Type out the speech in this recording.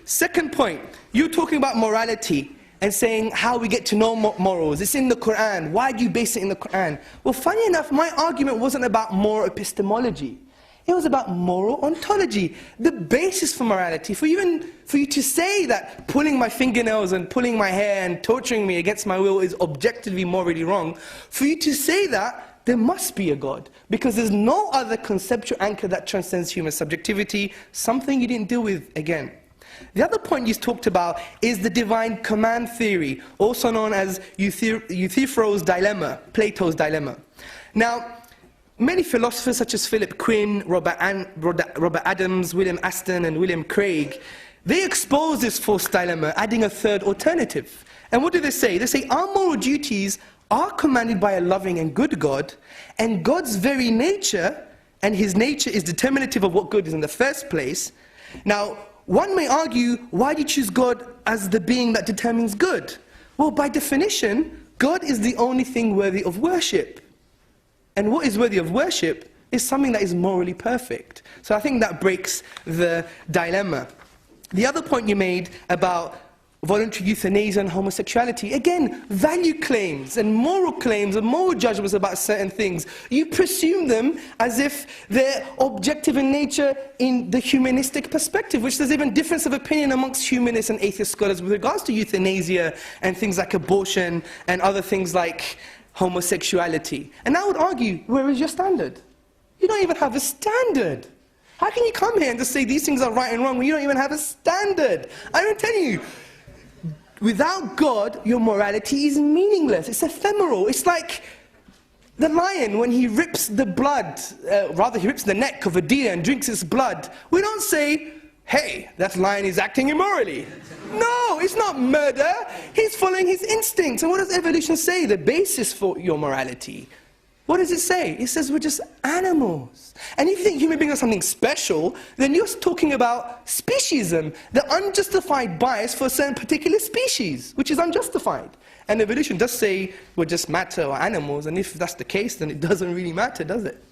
Second point, you're talking about morality and saying how we get to know morals. It's in the Quran. Why do you base it in the Quran? Well, funny enough, my argument wasn't about moral epistemology. It was about moral ontology, the basis for morality. For you to say that pulling my fingernails and pulling my hair and torturing me against my will is objectively morally wrong, for you to say that, there must be a God, because there's no other conceptual anchor that transcends human subjectivity, something you didn't deal with again. The other point you talked about is the divine command theory, also known as Euthyphro's dilemma, Plato's dilemma. Now, many philosophers such as Philip Quinn, Robert Adams, William Aston and William Craig, they expose this false dilemma, adding a third alternative. And what do they say? They say our moral duties are commanded by a loving and good God, and God's very nature, and his nature is determinative of what good is in the first place. Now, one may argue, why do you choose God as the being that determines good? Well, by definition, God is the only thing worthy of worship. And what is worthy of worship is something that is morally perfect. So I think that breaks the dilemma. The other point you made about voluntary euthanasia and homosexuality, again, value claims and moral judgments about certain things. You presume them as if they're objective in nature in the humanistic perspective, which there's even difference of opinion amongst humanists and atheist scholars with regards to euthanasia and things like abortion and other things like homosexuality. And I would argue, where is your standard? You don't even have a standard. How can you come here and just say these things are right and wrong when you don't even have a standard? I'm telling you, without God, your morality is meaningless. It's ephemeral. It's like the lion when he rips the blood, he rips the neck of a deer and drinks its blood. We don't say, hey, that lion is acting immorally. No, it's not murder. He's following his instincts. And what does evolution say? The basis for your morality. What does it say? It says we're just animals. And if you think human beings are something special, then you're talking about speciesism, the unjustified bias for a certain particular species, which is unjustified. And evolution does say we're just matter or animals, and if that's the case, then it doesn't really matter, does it?